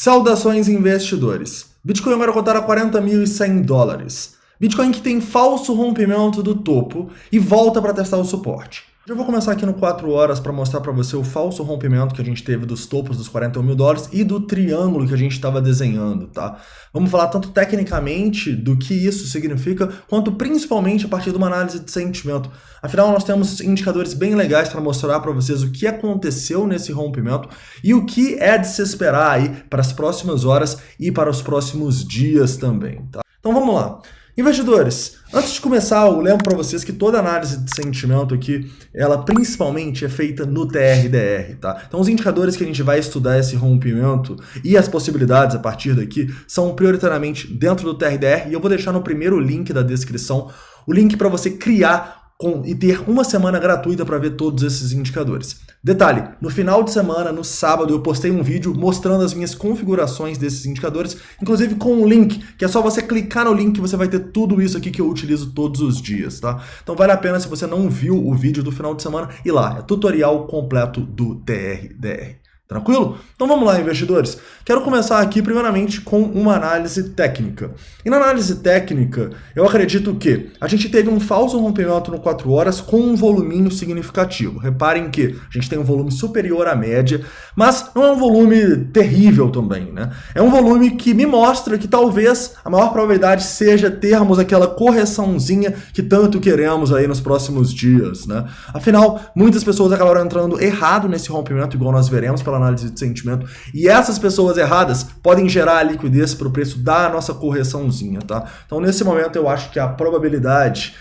Saudações investidores. Bitcoin agora cotada a $40.100. Bitcoin que tem falso rompimento do topo e volta para testar o suporte. Já vou começar aqui no 4 horas para mostrar para você o falso rompimento que a gente teve dos topos dos $41 mil e do triângulo que a gente estava desenhando, tá? Vamos falar tanto tecnicamente do que isso significa, quanto principalmente a partir de uma análise de sentimento. Afinal, nós temos indicadores bem legais para mostrar para vocês o que aconteceu nesse rompimento e o que é de se esperar aí para as próximas horas e para os próximos dias também, tá? Então vamos lá. Investidores, antes de começar, eu lembro para vocês que toda análise de sentimento aqui, ela principalmente é feita no TRDR, tá? Então os indicadores que a gente vai estudar esse rompimento e as possibilidades a partir daqui são prioritariamente dentro do TRDR e eu vou deixar no primeiro link da descrição o link para você criar e ter uma semana gratuita para ver todos esses indicadores. Detalhe, no final de semana, no sábado, eu postei um vídeo mostrando as minhas configurações desses indicadores, inclusive com um link, que é só você clicar no link e você vai ter tudo isso aqui que eu utilizo todos os dias, tá? Então vale a pena, se você não viu o vídeo do final de semana, ir lá, é tutorial completo do TRDR. Tranquilo? Então vamos lá, investidores. Quero começar aqui primeiramente com uma análise técnica. E na análise técnica, eu acredito que a gente teve um falso rompimento no 4 horas com um voluminho significativo. Reparem que a gente tem um volume superior à média, mas não é um volume terrível também, né? É um volume que me mostra que talvez a maior probabilidade seja termos aquela correçãozinha que tanto queremos aí nos próximos dias, né? Afinal, muitas pessoas acabaram entrando errado nesse rompimento, igual nós veremos pela análise de sentimento, e essas pessoas erradas podem gerar a liquidez para o preço da nossa correçãozinha, tá? Então, nesse momento, eu acho que a probabilidade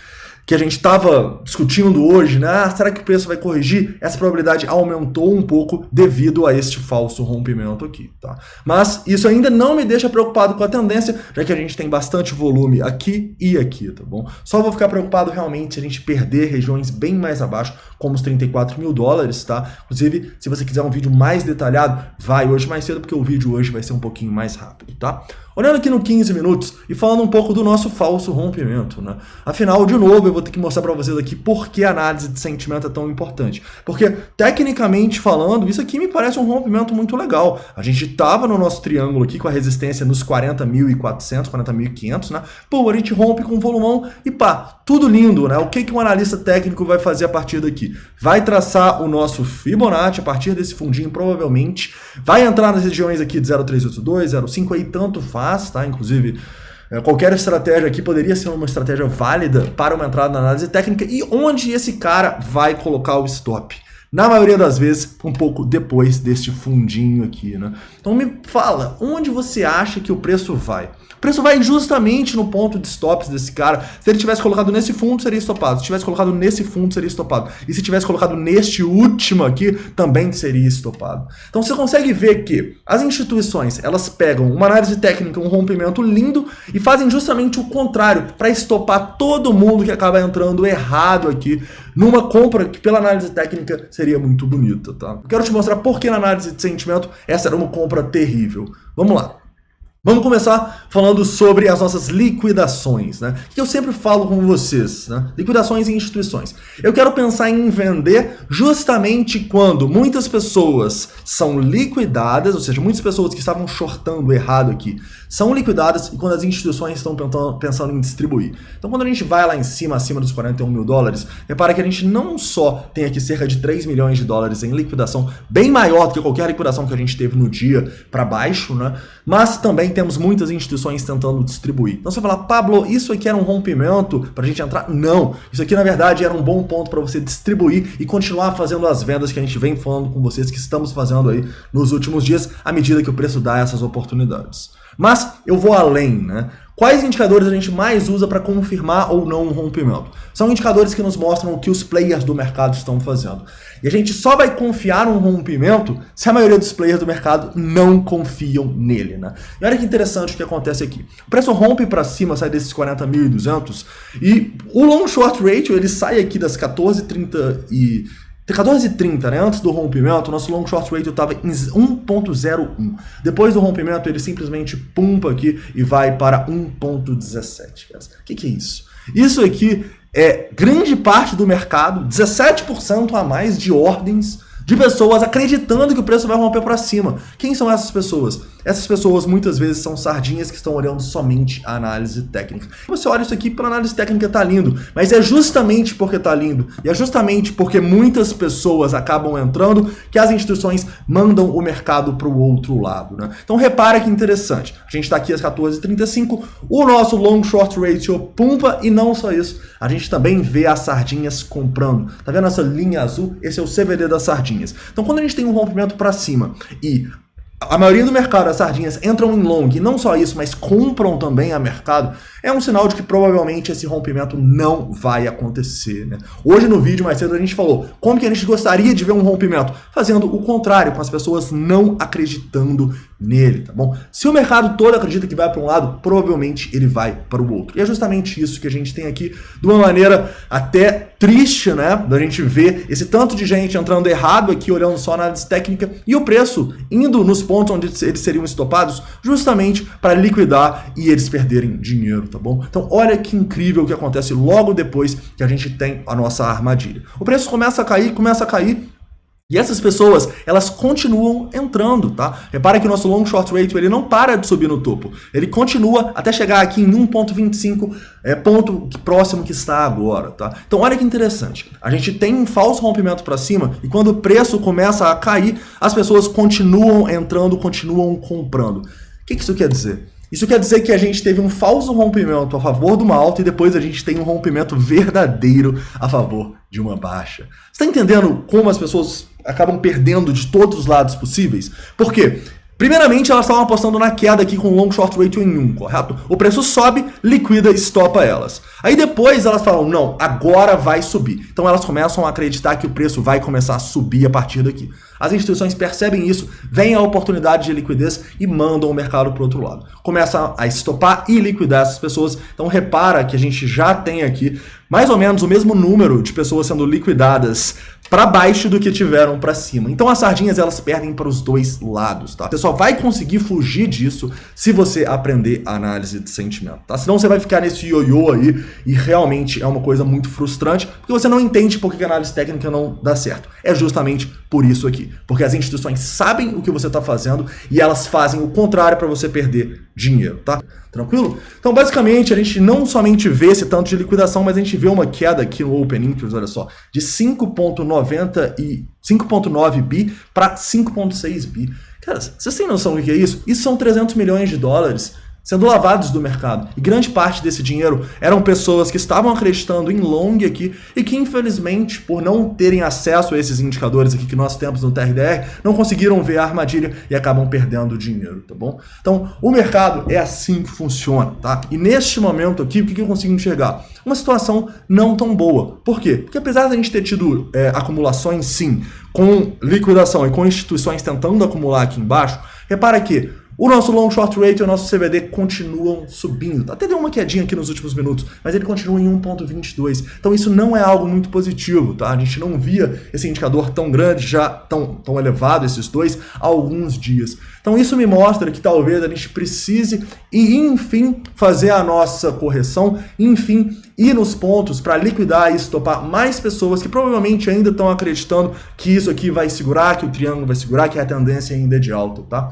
que a gente estava discutindo hoje, né? Ah, será que o preço vai corrigir? Essa probabilidade aumentou um pouco devido a este falso rompimento aqui, tá? Mas isso ainda não me deixa preocupado com a tendência, já que a gente tem bastante volume aqui e aqui, tá bom? Só vou ficar preocupado realmente se a gente perder regiões bem mais abaixo, como os $34 mil, tá? Inclusive, se você quiser um vídeo mais detalhado, vai hoje mais cedo, porque o vídeo hoje vai ser um pouquinho mais rápido, tá? Olhando aqui no 15 minutos e falando um pouco do nosso falso rompimento, né? Afinal, de novo, eu vou ter que mostrar para vocês aqui por que a análise de sentimento é tão importante. Porque, tecnicamente falando, isso aqui me parece um rompimento muito legal. A gente estava no nosso triângulo aqui com a resistência nos 40.400, 40.500, né? Pô, a gente rompe com um volumão e pá, tudo lindo, né? O que um analista técnico vai fazer a partir daqui? Vai traçar o nosso Fibonacci a partir desse fundinho, provavelmente. Vai entrar nas regiões aqui de 0,382, 0,5, aí tanto faz, tá? Inclusive, qualquer estratégia aqui poderia ser uma estratégia válida para uma entrada na análise técnica e onde esse cara vai colocar o stop. Na maioria das vezes, um pouco depois deste fundinho aqui, né? Então me fala, onde você acha que o preço vai? O preço vai justamente no ponto de stops desse cara. Se ele tivesse colocado nesse fundo, seria estopado. Se tivesse colocado nesse fundo, seria estopado. E se tivesse colocado neste último aqui, também seria estopado. Então você consegue ver que as instituições, elas pegam uma análise técnica, um rompimento lindo e fazem justamente o contrário, para estopar todo mundo que acaba entrando errado aqui numa compra que pela análise técnica seria muito bonita, tá? Eu quero te mostrar por que na análise de sentimento essa era uma compra terrível. Vamos lá. Vamos começar falando sobre as nossas liquidações, né? Que eu sempre falo com vocês, né? Liquidações em instituições. Eu quero pensar em vender justamente quando muitas pessoas são liquidadas, ou seja, muitas pessoas que estavam shortando errado aqui, são liquidadas e quando as instituições estão pensando em distribuir. Então, quando a gente vai lá em cima, acima dos $41 mil, repara que a gente não só tem aqui cerca de $3 milhões em liquidação, bem maior do que qualquer liquidação que a gente teve no dia para baixo, né? Mas também temos muitas instituições tentando distribuir. Então você vai falar, Pablo, isso aqui era um rompimento para a gente entrar? Não. Isso aqui, na verdade, era um bom ponto para você distribuir e continuar fazendo as vendas que a gente vem falando com vocês, que estamos fazendo aí nos últimos dias, à medida que o preço dá essas oportunidades. Mas eu vou além, né? Quais indicadores a gente mais usa para confirmar ou não um rompimento? São indicadores que nos mostram o que os players do mercado estão fazendo. E a gente só vai confiar num rompimento se a maioria dos players do mercado não confiam nele, né? E olha que interessante o que acontece aqui. O preço rompe para cima, sai desses 40.200 e o long short ratio ele sai aqui das 14,30, né? Antes do rompimento, o nosso long short ratio estava em 1.01. Depois do rompimento, ele simplesmente pumpa aqui e vai para 1.17. O que é isso? Isso aqui é grande parte do mercado, 17% a mais de ordens de pessoas acreditando que o preço vai romper para cima. Quem são essas pessoas? essas pessoas muitas vezes são sardinhas que estão olhando somente a análise técnica. Você olha isso aqui pela análise técnica, tá lindo, mas é justamente porque tá lindo, e é justamente porque muitas pessoas acabam entrando que as instituições mandam o mercado para o outro lado, né? Então repara que interessante, a gente está aqui às 14h35, o nosso long short ratio pumpa, e não só isso, a gente também vê as sardinhas comprando. Tá vendo essa linha azul? Esse é o CVD das sardinhas. Então quando a gente tem um rompimento para cima e a maioria do mercado, as sardinhas entram em long, e não só isso, mas compram também a mercado, é um sinal de que provavelmente esse rompimento não vai acontecer, né? Hoje no vídeo mais cedo a gente falou como que a gente gostaria de ver um rompimento, fazendo o contrário, com as pessoas não acreditando nele, tá bom? Se o mercado todo acredita que vai para um lado, provavelmente ele vai para o outro. E é justamente isso que a gente tem aqui, de uma maneira até triste, né? Da gente ver esse tanto de gente entrando errado aqui, olhando só a análise técnica, e o preço indo nos pontos onde eles seriam estopados, justamente para liquidar e eles perderem dinheiro, tá bom? Então olha que incrível o que acontece logo depois que a gente tem a nossa armadilha. O preço começa a cair, e essas pessoas, elas continuam entrando, tá? Repara que o nosso long short ratio, ele não para de subir no topo. Ele continua até chegar aqui em 1.25, ponto próximo que está agora, tá? Então olha que interessante. A gente tem um falso rompimento para cima, e quando o preço começa a cair, as pessoas continuam entrando, continuam comprando. O que isso quer dizer? Isso quer dizer que a gente teve um falso rompimento a favor de uma alta e depois a gente tem um rompimento verdadeiro a favor de uma baixa. Você está entendendo como as pessoas acabam perdendo de todos os lados possíveis? Por quê? Primeiramente, elas estavam apostando na queda aqui com long short ratio em 1, correto? O preço sobe, liquida e estopa elas. Aí depois elas falam, não, agora vai subir. Então elas começam a acreditar que o preço vai começar a subir a partir daqui. As instituições percebem isso, veem a oportunidade de liquidez e mandam o mercado para o outro lado. Começa a estopar e liquidar essas pessoas. Então repara que a gente já tem aqui mais ou menos o mesmo número de pessoas sendo liquidadas para baixo do que tiveram para cima. Então as sardinhas, elas perdem para os dois lados, tá? Você só vai conseguir fugir disso se você aprender a análise de sentimento, tá? Senão você vai ficar nesse ioiô aí e realmente é uma coisa muito frustrante, porque você não entende por que a análise técnica não dá certo. É justamente por isso aqui, porque as instituições sabem o que você está fazendo e elas fazem o contrário para você perder dinheiro, tá? Tranquilo? Então, basicamente, a gente não somente vê esse tanto de liquidação, mas a gente vê uma queda aqui no Open Interest, olha só, de 5.9 bi para 5.6 bi. Cara, vocês têm noção do que é isso? Isso são 300 milhões de dólares sendo lavados do mercado. E grande parte desse dinheiro eram pessoas que estavam acreditando em long aqui e que, infelizmente, por não terem acesso a esses indicadores aqui que nós temos no TRDR, não conseguiram ver a armadilha e acabam perdendo dinheiro, tá bom? Então, o mercado é assim que funciona, tá? E neste momento aqui, o que eu consigo enxergar? Uma situação não tão boa. Por quê? Porque apesar da gente ter tido acumulações, sim, com liquidação e com instituições tentando acumular aqui embaixo, repara que o nosso long short ratio e o nosso CVD continuam subindo. Até deu uma quedinha aqui nos últimos minutos, mas ele continua em 1.22. Então isso não é algo muito positivo, tá? A gente não via esse indicador tão grande, já tão elevado, esses dois, há alguns dias. Então isso me mostra que talvez a gente precise e, enfim, fazer a nossa correção, enfim, ir nos pontos para liquidar e estopar mais pessoas que provavelmente ainda estão acreditando que isso aqui vai segurar, que o triângulo vai segurar, que a tendência ainda é de alta, tá?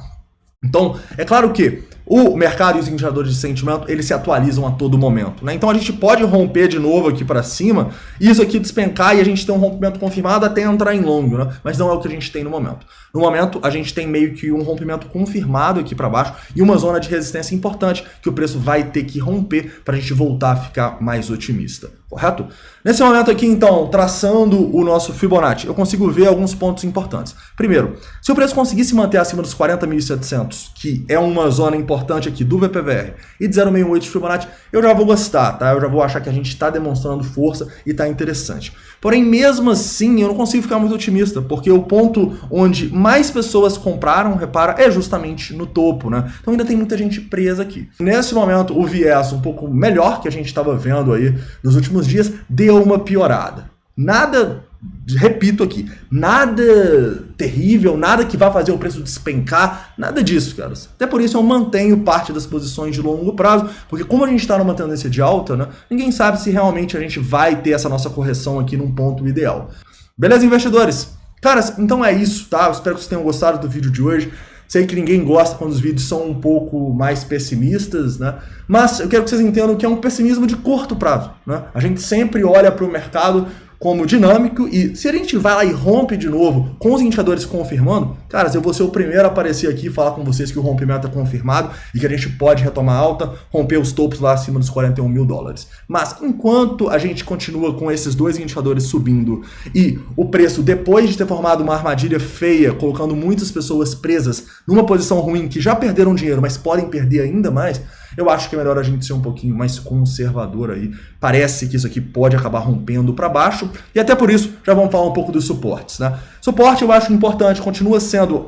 Então, é claro que o mercado e os indicadores de sentimento, eles se atualizam a todo momento, né? Então a gente pode romper de novo aqui para cima, e isso aqui despencar e a gente ter um rompimento confirmado até entrar em longo, né? Mas não é o que a gente tem no momento. No momento, a gente tem meio que um rompimento confirmado aqui para baixo e uma zona de resistência importante que o preço vai ter que romper para a gente voltar a ficar mais otimista, correto? Nesse momento aqui, então, traçando o nosso Fibonacci, eu consigo ver alguns pontos importantes. Primeiro, se o preço conseguir se manter acima dos 40.700, que é uma zona importante aqui do VPVR, e de 0,68 de Fibonacci, eu já vou gostar, tá? Eu já vou achar que a gente está demonstrando força e está interessante. Porém, mesmo assim, eu não consigo ficar muito otimista, porque o ponto onde mais pessoas compraram, repara, é justamente no topo, né? Então ainda tem muita gente presa aqui. Nesse momento, o viés um pouco melhor que a gente estava vendo aí nos últimos dias deu uma piorada. Nada, repito aqui, nada terrível, nada que vá fazer o preço despencar, nada disso, caras. Até por isso eu mantenho parte das posições de longo prazo, porque como a gente está numa tendência de alta, né, ninguém sabe se realmente a gente vai ter essa nossa correção aqui num ponto ideal. Beleza, investidores? Caras, então é isso, tá? Eu espero que vocês tenham gostado do vídeo de hoje. Sei que ninguém gosta quando os vídeos são um pouco mais pessimistas, né? Mas eu quero que vocês entendam que é um pessimismo de curto prazo, né? A gente sempre olha para o mercado como dinâmico e se a gente vai lá e rompe de novo com os indicadores confirmando, caras, eu vou ser o primeiro a aparecer aqui e falar com vocês que o rompimento é confirmado e que a gente pode retomar alta, romper os topos lá acima dos 41 mil dólares. Mas enquanto a gente continua com esses dois indicadores subindo e o preço, depois de ter formado uma armadilha feia, colocando muitas pessoas presas numa posição ruim que já perderam dinheiro, mas podem perder ainda mais, eu acho que é melhor a gente ser um pouquinho mais conservador aí. Parece que isso aqui pode acabar rompendo para baixo e até por isso já vamos falar um pouco dos suportes, né? Suporte eu acho importante, continua sendo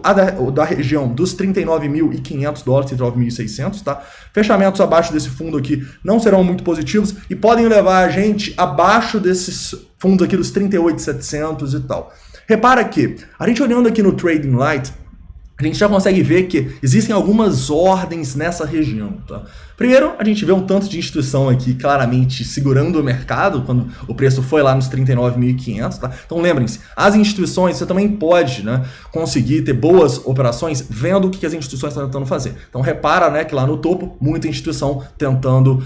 da região dos 39.500 dólares, 39.600, tá? Fechamentos abaixo desse fundo aqui não serão muito positivos e podem levar a gente abaixo desses fundos aqui dos 38.700 e tal. Repara que a gente olhando aqui no Trading Light, a gente já consegue ver que existem algumas ordens nessa região, tá? Primeiro, a gente vê um tanto de instituição aqui claramente segurando o mercado quando o preço foi lá nos 39.500, tá? Então lembrem-se, as instituições, você também pode, né, conseguir ter boas operações vendo o que as instituições estão tentando fazer. Então repara, né, que lá no topo, muita instituição tentando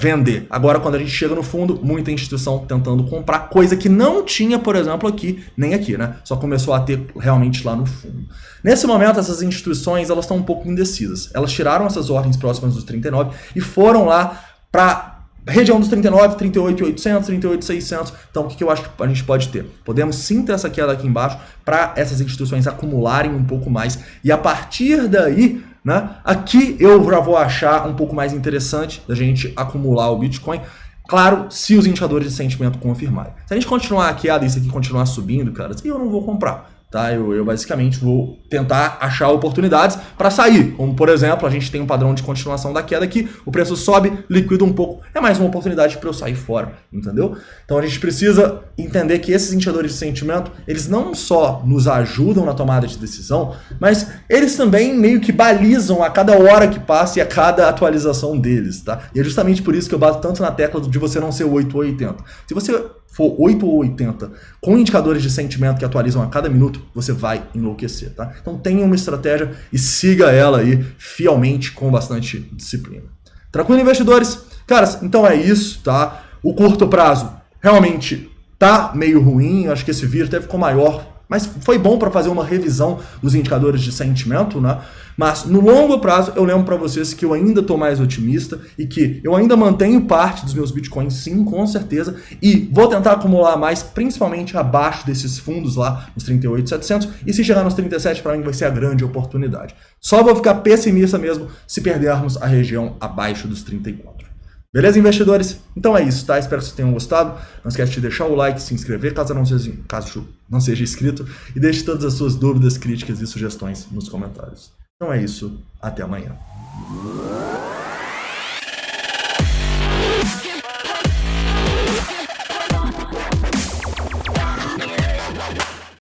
vender. Agora, quando a gente chega no fundo, muita instituição tentando comprar, coisa que não tinha, por exemplo, aqui, nem aqui, né? Só começou a ter realmente lá no fundo. Nesse momento, essas instituições elas estão um pouco indecisas. Elas tiraram essas ordens próximas dos 39 e foram lá para a região dos 39, 38.800, 38.600. Então, o que eu acho que a gente pode ter? Podemos sim ter essa queda aqui embaixo para essas instituições acumularem um pouco mais. E a partir daí, né, aqui eu já vou achar um pouco mais interessante da gente acumular o Bitcoin. Claro, se os indicadores de sentimento confirmarem. Se a gente continuar a queda e isso aqui continuar subindo, cara, eu não vou comprar. Tá? Eu basicamente vou tentar achar oportunidades para sair. Como, por exemplo, a gente tem um padrão de continuação da queda aqui, o preço sobe, liquida um pouco, é mais uma oportunidade para eu sair fora, entendeu? Então a gente precisa entender que esses indicadores de sentimento, eles não só nos ajudam na tomada de decisão, mas eles também meio que balizam a cada hora que passa e a cada atualização deles, tá? E é justamente por isso que eu bato tanto na tecla de você não ser 8 ou 80. Se você for 8 ou 80 com indicadores de sentimento que atualizam a cada minuto, você vai enlouquecer, tá? Então tenha uma estratégia e siga ela aí fielmente com bastante disciplina. Tranquilo, investidores? Caras, então é isso, tá? O curto prazo realmente tá meio ruim, eu acho que esse vírus até ficou maior, mas foi bom para fazer uma revisão dos indicadores de sentimento, né? Mas no longo prazo eu lembro para vocês que eu ainda estou mais otimista e que eu ainda mantenho parte dos meus bitcoins, sim, com certeza, e vou tentar acumular mais, principalmente abaixo desses fundos lá, nos 38.700, e se chegar nos 37 para mim vai ser a grande oportunidade. Só vou ficar pessimista mesmo se perdermos a região abaixo dos 34. Beleza, investidores? Então é isso, tá? Espero que vocês tenham gostado. Não esquece de deixar o like, se inscrever caso não seja inscrito e deixe todas as suas dúvidas, críticas e sugestões nos comentários. Então é isso, até amanhã.